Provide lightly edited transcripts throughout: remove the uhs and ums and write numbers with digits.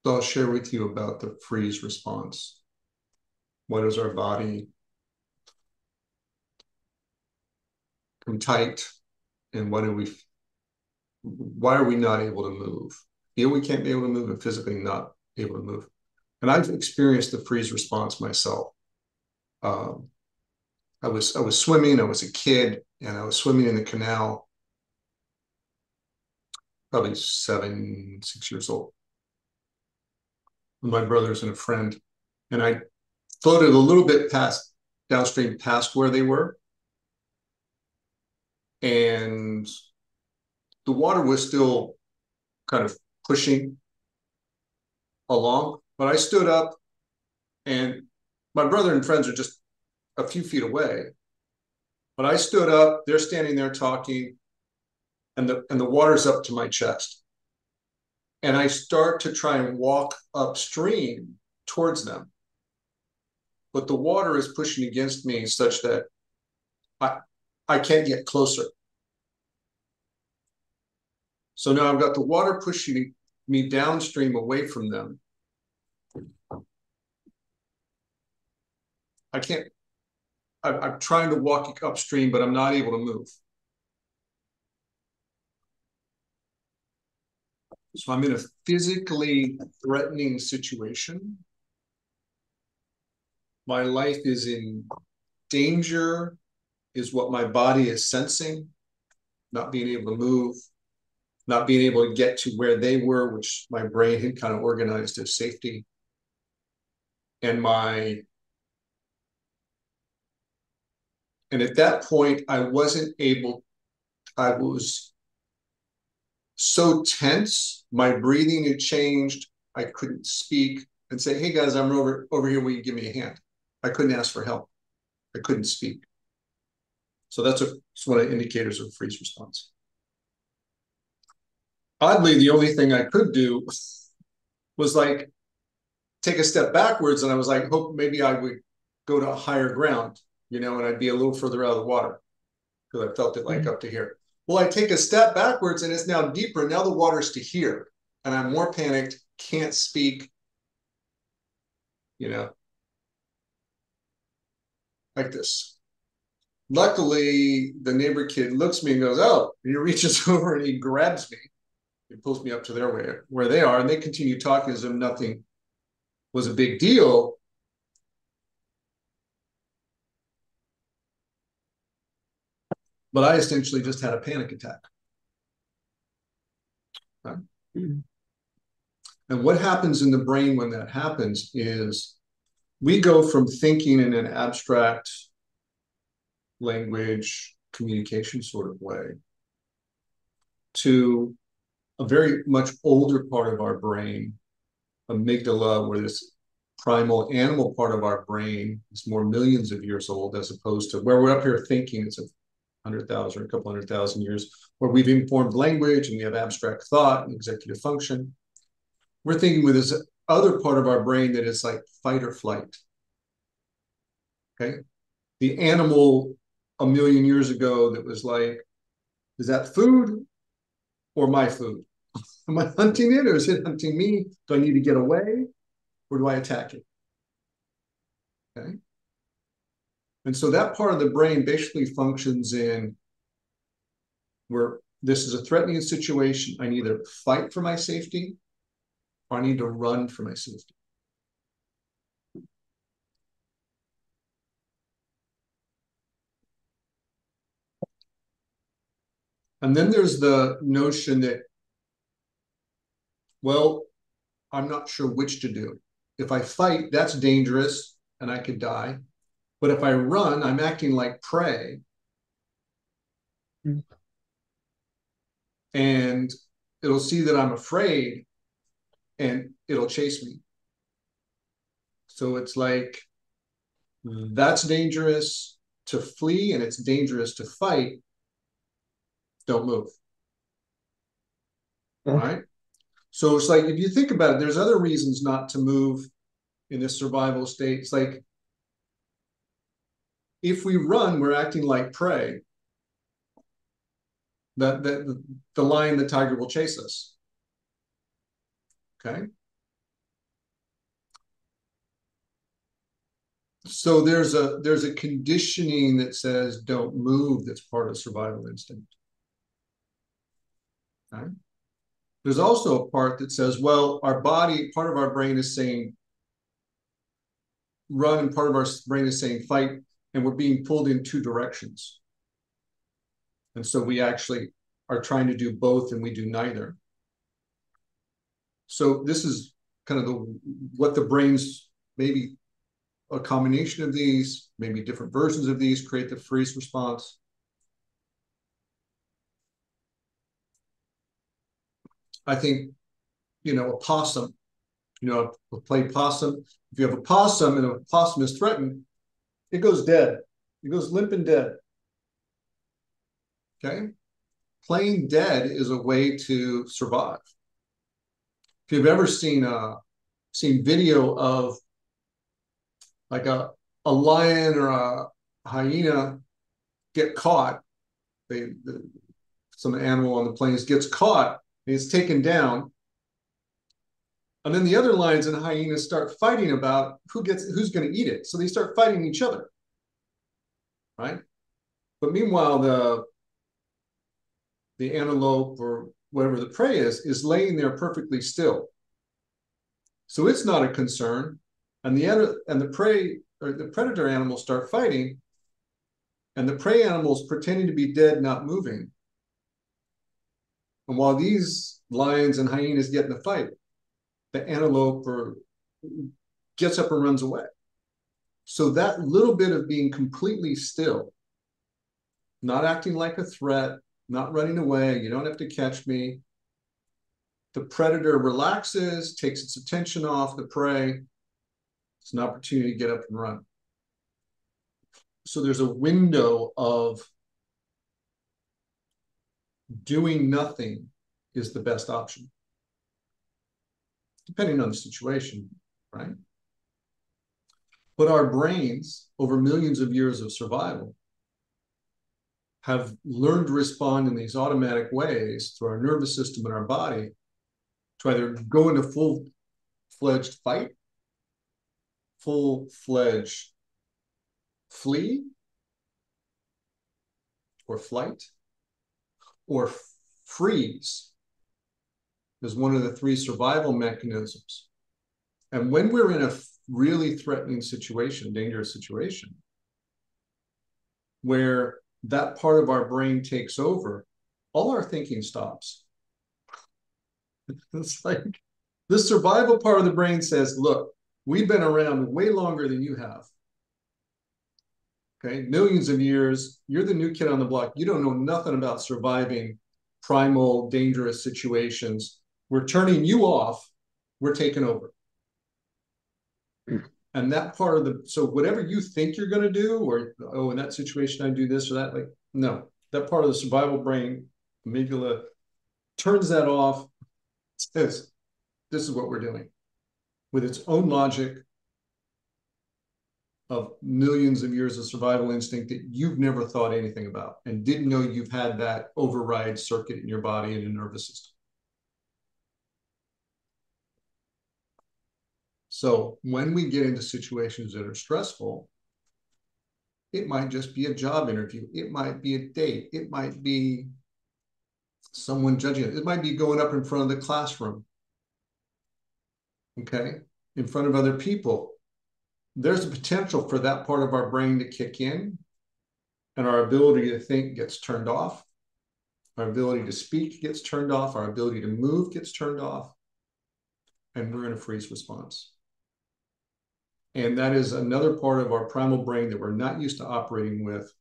So I'll share with you about the freeze response. What does our body come tight, and why are we not able to move? Feel we can't be able to move and physically not able to move. And I've experienced the freeze response myself. Um, I was swimming. I was a kid, and I was swimming in the canal, probably 6 years old, with my brothers and a friend. And I floated a little bit past downstream, past where they were, and the water was still kind of pushing along. But I stood up, and my brother and friends are just a few feet away. But I stood up. They're standing there talking, and the water's up to my chest. And I start to try and walk upstream towards them, but the water is pushing against me such that I I can't get closer. So now I've got the water pushing me downstream away from them. I can't. I'm trying to walk upstream, but I'm not able to move. So I'm in a physically threatening situation. My life is in danger, is what my body is sensing, not being able to move, not being able to get to where they were, which my brain had kind of organized as safety. And at that point, I wasn't able, I was so tense, my breathing had changed. I couldn't speak and say, hey guys, I'm over here, will you give me a hand? I couldn't ask for help. I couldn't speak. So that's one of the indicators of freeze response. Oddly, the only thing I could do was like take a step backwards, and I was like, hope maybe I would go to a higher ground, and I'd be a little further out of the water because I felt it like up to here. Well, I take a step backwards and it's now deeper. Now the water's to here, and I'm more panicked, can't speak, like this. Luckily, the neighbor kid looks at me and goes, oh, and he reaches over and he grabs me. He pulls me up to their way where they are, and they continue talking as if nothing was a big deal. But I essentially just had a panic attack. Right? Mm-hmm. And what happens in the brain when that happens is we go from thinking in an abstract language communication sort of way to a very much older part of our brain, amygdala, where this primal animal part of our brain is more millions of years old, as opposed to where we're up here thinking it's 100,000 or a couple 100,000 years, where we've informed language and we have abstract thought and executive function. We're thinking with this other part of our brain that is like fight or flight. Okay. The animal a million years ago that was like, is that food or my food? Am I hunting it or is it hunting me? Do I need to get away or do I attack it? Okay. And so that part of the brain basically functions in where this is a threatening situation. I need to fight for my safety or I need to run for my safety. And then there's the notion that, well, I'm not sure which to do. If I fight, that's dangerous and I could die. But if I run, I'm acting like prey. And it'll see that I'm afraid and it'll chase me. So it's like, that's dangerous to flee and it's dangerous to fight. Don't move. Right? So it's like, if you think about it, there's other reasons not to move in this survival state. It's like, if we run, we're acting like prey. The lion, the tiger will chase us. Okay. So there's a conditioning that says don't move, that's part of survival instinct. Okay? There's also a part that says, well, our body, part of our brain is saying run, and part of our brain is saying fight, and we're being pulled in two directions. And so we actually are trying to do both, and we do neither. So this is kind of what the brain's, maybe a combination of these, maybe different versions of these, create the freeze response. I think, a possum, play possum. If you have a possum and a possum is threatened, it goes dead. It goes limp and dead. Okay? Playing dead is a way to survive. If you've ever seen video of like a lion or a hyena get caught, some animal on the plains gets caught and it's taken down, and then the other lions and hyenas start fighting about who's going to eat it. So they start fighting each other, right? But meanwhile, the antelope or whatever the prey is laying there perfectly still. So it's not a concern. And the prey or the predator animals start fighting, and the prey animals pretending to be dead, not moving. And while these lions and hyenas get in the fight, the antelope gets up and runs away. So that little bit of being completely still, not acting like a threat, not running away, you don't have to catch me. The predator relaxes, takes its attention off the prey. It's an opportunity to get up and run. So there's a window of doing nothing is the best option, depending on the situation, right? But our brains, over millions of years of survival, have learned to respond in these automatic ways through our nervous system and our body to either go into full-fledged fight, full-fledged flee, or flight, or freeze is one of the three survival mechanisms. And when we're in a really threatening situation, dangerous situation, where that part of our brain takes over, all our thinking stops. It's like the survival part of the brain says, look, we've been around way longer than you have. Okay, millions of years. You're the new kid on the block. You don't know nothing about surviving primal, dangerous situations. We're turning you off. We're taking over. And that part of so whatever you think you're going to do, or, oh, in that situation, I do this or that, like, no, that part of the survival brain, amygdala, turns that off, says, this is what we're doing, with its own logic of millions of years of survival instinct that you've never thought anything about and didn't know you've had that override circuit in your body and your nervous system. So when we get into situations that are stressful, it might just be a job interview. It might be a date. It might be someone judging it. It might be going up in front of the classroom, okay, in front of other people. There's a potential for that part of our brain to kick in, and our ability to think gets turned off. Our ability to speak gets turned off. Our ability to move gets turned off, and we're in a freeze response. And that is another part of our primal brain that we're not used to operating with,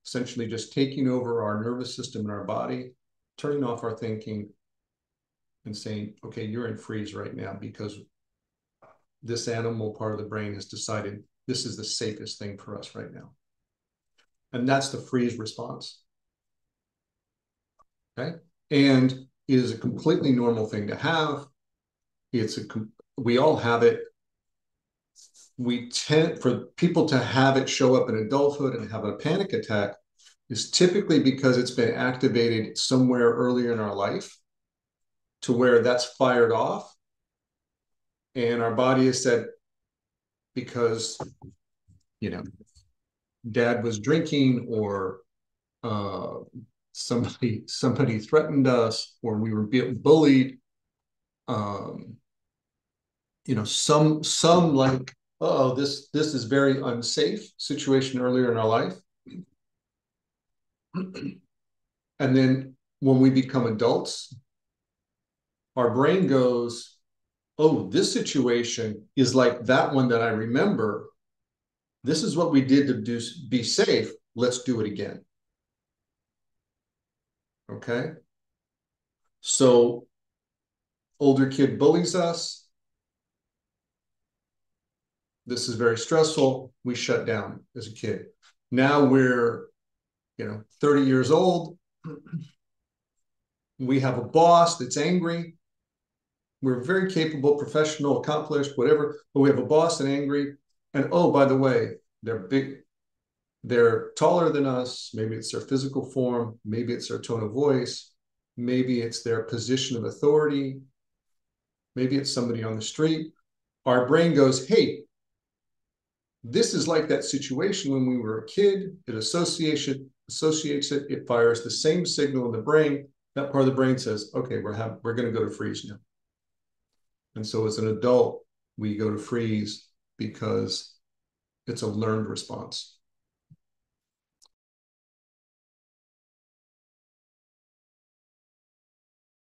essentially just taking over our nervous system and our body, turning off our thinking, and saying, okay, you're in freeze right now because this animal part of the brain has decided this is the safest thing for us right now. And that's the freeze response. Okay? And it is a completely normal thing to have. We all have it. We tend for people to have it show up in adulthood and have a panic attack is typically because it's been activated somewhere earlier in our life to where that's fired off. And our body has said, because you know, dad was drinking, or somebody threatened us, or we were being bullied. Um, some like, oh, this is very unsafe situation earlier in our life. And then when we become adults, our brain goes, oh, this situation is like that one that I remember. This is what we did to be safe. Let's do it again. Okay. So older kid bullies us. This is very stressful. We shut down as a kid. Now we're, 30 years old. We have a boss that's angry. We're very capable, professional, accomplished, whatever, but we have a boss that's angry. And oh, by the way, they're big, they're taller than us. Maybe it's their physical form. Maybe it's their tone of voice. Maybe it's their position of authority. Maybe it's somebody on the street. Our brain goes, hey, this is like that situation when we were a kid. It associates it. It fires the same signal in the brain. That part of the brain says, okay, we're going to go to freeze now. And so as an adult, we go to freeze because it's a learned response.